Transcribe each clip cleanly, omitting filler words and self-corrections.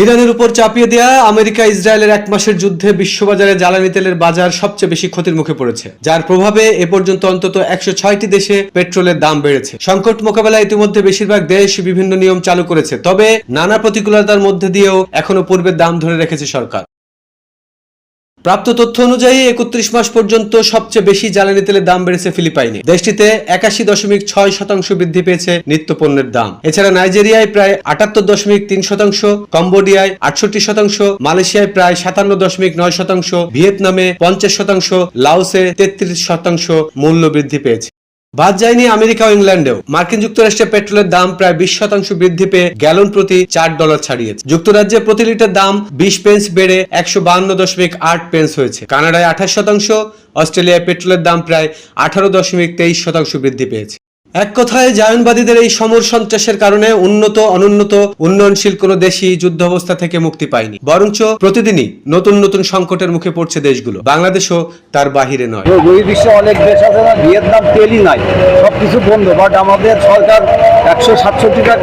ইরানের উপর চাপিয়ে দেয়া আমেরিকা ইসরায়েলের এক মাসের যুদ্ধে বিশ্ববাজারে জ্বালানি তেলের বাজার সবচেয়ে বেশি ক্ষতির মুখে পড়েছে, যার প্রভাবে এ পর্যন্ত অন্তত 106টি দেশে পেট্রোলের দাম বেড়েছে। সংকট মোকাবেলায় ইতিমধ্যে বেশিরভাগ দেশ বিভিন্ন নিয়ম চালু করেছে, তবে নানা প্রতিকূলতার মধ্যে দিয়েও এখনো পূর্বের দাম ধরে রেখেছে সরকার। প্রাপ্ত তথ্য অনুযায়ী 31 মাস পর্যন্ত সবচেয়ে বেশি জ্বালানি তেলের দাম বেড়েছে ফিলিপাইনে। দেশটিতে 81.6% বৃদ্ধি পেয়েছে নিত্যপণ্যের দাম। এছাড়া নাইজেরিয়ায় প্রায় 78.3%, কম্বোডিয়ায় 68%, মালয়েশিয়ায় প্রায় 57.9%, ভিয়েতনামে 50%, লাওসে 33% মূল্য বৃদ্ধি পেয়েছে। বাদ যায়নি আমেরিকা ও ইংল্যান্ডেও। মার্কিন যুক্তরাষ্ট্রে পেট্রোলের দাম প্রায় 20% বৃদ্ধি পেয়ে গ্যালন প্রতি $4 ছাড়িয়েছে। যুক্তরাজ্যে প্রতি লিটার দাম 20 পেন্স বেড়ে 152.8 পেন্স হয়েছে। কানাডায় 28%, অস্ট্রেলিয়ায় পেট্রোলের দাম প্রায় 18.23% বৃদ্ধি পেয়েছে। এক কথায় জায়নবাদীদের এই সমর সন্ত্রাসের কারণে উন্নত অনুন্নত উন্নয়নশীল কোনো দেশই যুদ্ধাবস্থা থেকে মুক্তি পায়নি, বরঞ্চ প্রতিদিনই নতুন নতুন সংকটের মুখে পড়ছে দেশগুলো। বাংলাদেশও তার বাহিরে নয়। বিশ্বে অনেক দেশ আছে না, ভিয়েতনাম তেলই নাই, সবকিছু বন্ধ। বাট আমাদের সরকার 167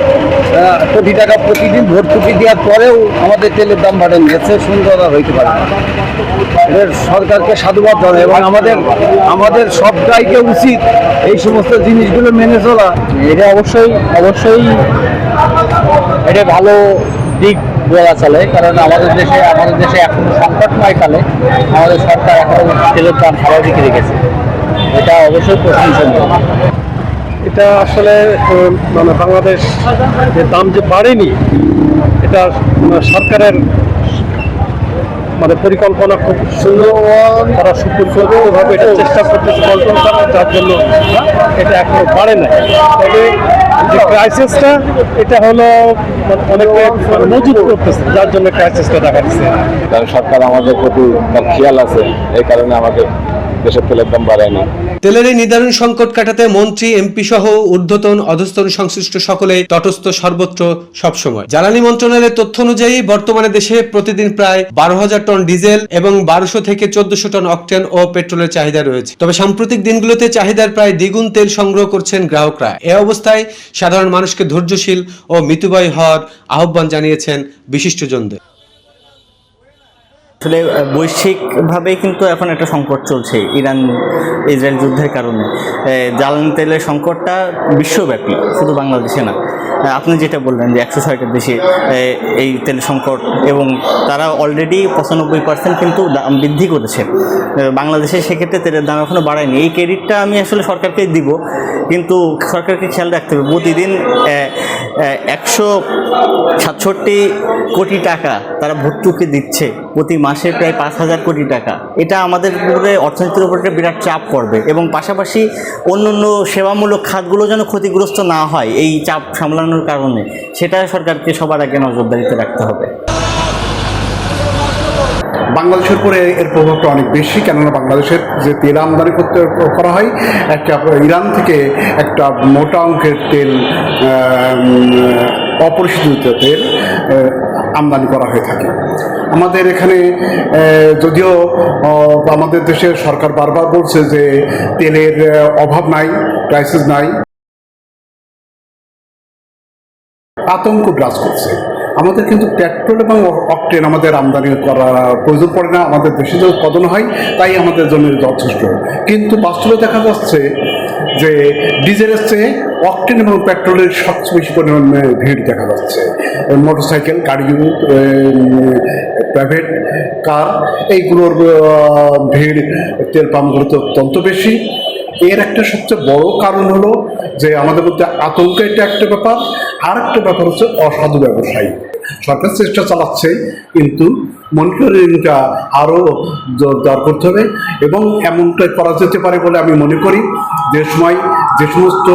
কোটি টাকা প্রতিদিন ভর্তুকি দেওয়ার পরেও আমাদের তেলের দাম বাড়েনি। গেছে সুন্দর হইতে পারে না। এদের সরকারকে সাধুবাদ জানাই এবং আমাদের সবটাইকে উচিত এই সমস্ত জিনিসগুলো মেনে চলা। এটা অবশ্যই এটা ভালো দিক বলা চলে, কারণ আমাদের দেশে এখন সংকটময় কালে আমাদের সরকার এখন তেলের দাম স্বাভাবিক রেখেছে। এটা অবশ্যই প্রশংসনীয়। এটা আসলে মানে বাংলাদেশ যে দাম যে বাড়েনি, এটা সরকারের মানে পরিকল্পনা খুব সুন্দর, তারা সুপরিকল্পিতভাবে এটা চেষ্টা করতেছে কন্ট্রোল করার, যার জন্য এটা এখনো বাড়ে না। তবে যে ক্রাইসিসটা এটা হলো অনেক মজুত করতেছে, যার জন্য ক্রাইসিসটা দেখা দিচ্ছে। কারণ সরকার আমাদের প্রতি তার খেয়াল আছে, এই কারণে আমাদের দেশের তেলের দাম বাড়ায়নি। তেলের এই নিদারুণ সংকট কাটাতে মন্ত্রী, এমপি সহ ঊর্ধ্বতন অধস্তন সংশ্লিষ্ট সকলেই তটস্থ সর্বত্র সবসময়। জ্বালানি মন্ত্রণালয়ের তথ্য অনুযায়ী বর্তমানে দেশে প্রতিদিন প্রায় 12,000 টন ডিজেল এবং 1200 থেকে 1400 টন অকটেন ও পেট্রোলের চাহিদা রয়েছে। তবে সাম্প্রতিক দিনগুলোতে চাহিদার প্রায় দ্বিগুণ তেল সংগ্রহ করছেন গ্রাহকরা। এ অবস্থায় সাধারণ মানুষকে ধৈর্যশীল ও মিতব্যয়ী হওয়ার আহ্বান জানিয়েছেন বিশিষ্টজনদের। আসলে বৈশ্বিকভাবে কিন্তু এখন একটা সংকট চলছে ইরান ইসরায়েল যুদ্ধের কারণে। জ্বালানি তেলের সংকটটা বিশ্বব্যাপী, শুধু বাংলাদেশে না। আপনি যেটা বললেন যে 106টা দেশে এই তেল সংকট, এবং তারা অলরেডি 95% কিন্তু দাম বৃদ্ধি করেছে। বাংলাদেশে সেক্ষেত্রে তেলের দাম এখনও বাড়ায়নি। এই ক্রেডিটটা আমি আসলে সরকারকে দিব, কিন্তু সরকারকে খেয়াল রাখতে হবে প্রতিদিন 167 কোটি টাকা তারা ভর্তুকি দিচ্ছে, প্রতি মাসে প্রায় 5,000 কোটি টাকা। এটা আমাদের উপরে অর্থনীতির উপরে বিরাট চাপ পড়বে, এবং পাশাপাশি অন্য সেবামূলক খাতগুলো যেন ক্ষতিগ্রস্ত না হয় এই চাপ সামলানোর কারণে, সেটা সরকারকে সবার আগে নজরদারিতে রাখতে হবে। বাংলাদেশের উপরে এর প্রভাবটা অনেক বেশি, কেননা বাংলাদেশের যে তেল আমদানি করা হয় একটা ইরান থেকে একটা মোটা অঙ্কের তেল, অপরিশোধিত তেল আমদানি করা হয়ে থাকে। আমাদের এখানে যদিও আমাদের দেশের সরকার বারবার বলছে যে তেলের অভাব নাই, ক্রাইসিস নাই, আতঙ্ক গ্রাস করছে আমাদের, কিন্তু পেট্রোল এবং অকটেন আমাদের আমদানি করার প্রয়োজন পড়ে না। আমাদের দেশে যে উৎপাদন হয় তাই আমাদের জন্য যথেষ্ট। কিন্তু বাস্তবে দেখা যাচ্ছে যে ডিজেলের চেয়ে অকটেন এবং পেট্রোলের সবচেয়ে বেশি পরিমাণে ভিড় দেখা যাচ্ছে। মোটরসাইকেল, গাড়ি, প্রাইভেট কার, এইগুলোর ভিড় তেল পাম্পগুলোতে অত্যন্ত বেশি। এর একটা সবচেয়ে বড় কারণ হলো যে আমাদের মধ্যে আতঙ্ক, এটা একটা ব্যাপার। আর একটা ব্যাপার হচ্ছে অসাধু ব্যবসায়ী। সরকার চেষ্টা চালাচ্ছে, কিন্তু মনিটরিংটা আরও জোরদার করতে হবে, এবং এমনটাই করা যেতে পারে বলে আমি মনে করি। যে সময় যে সমস্ত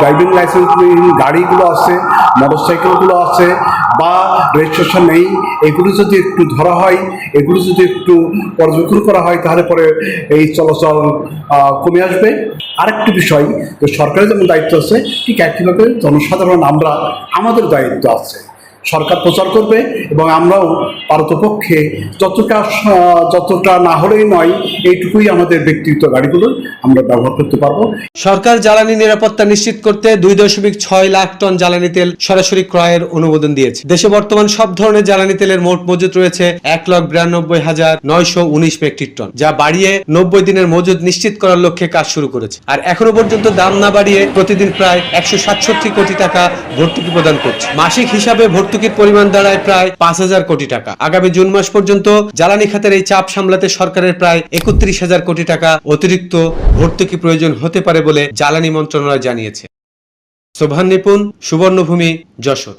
ড্রাইভিং লাইসেন্সবিহীন গাড়িগুলো আছে, মোটরসাইকেলগুলো আছে বা রেজিস্ট্রেশন নেই, এগুলো যদি একটু ধরা হয়, এগুলো যদি একটু পর্যবেক্ষণ করা হয়, তাহলে পরে এই চলাচল কমে আসবে। আরেকটি বিষয়, যে সরকারের যেমন দায়িত্ব আছে, ঠিক একইভাবে জনসাধারণ আমাদের দায়িত্ব আছে। সরকার প্রচার করবে এবং আমরাও পারতপক্ষে যতটা না হলেই নয় এইটুকুই আমাদের ব্যক্তিগত গাড়িগুলো আমরা ব্যবহার করতে পারবো। সরকার জ্বালানি নিরাপত্তা নিশ্চিত করতে 2.6 লাখ টন জ্বালানি তেল সরাসরি ক্রয়ের অনুমোদন দিয়েছে। দেশে বর্তমান সব ধরনের জ্বালানি তেলের মোট মজুত রয়েছে 1,92,919 মেট্রিক টন, যা বাড়িয়ে 90 দিনের মজুদ নিশ্চিত করার লক্ষ্যে কাজ শুরু করেছে। আর এখনো পর্যন্ত দাম না বাড়িয়ে প্রতিদিন প্রায় 167 কোটি টাকা ভর্তুকি প্রদান করছে। মাসিক হিসাবে ভর্তুকির পরিমাণ দাঁড়ায় প্রায় 5,000 কোটি টাকা। আগামী জুন মাস পর্যন্ত জ্বালানি খাতের এই চাপ সামলাতে সরকারের প্রায় 31,000 কোটি টাকা অতিরিক্ত ভর্তুকি প্রয়োজন হতে পারে বলে জ্বালানি মন্ত্রণালয় জানিয়েছে। সোভান নিপুণ, সুবর্ণভূমি, যশোর।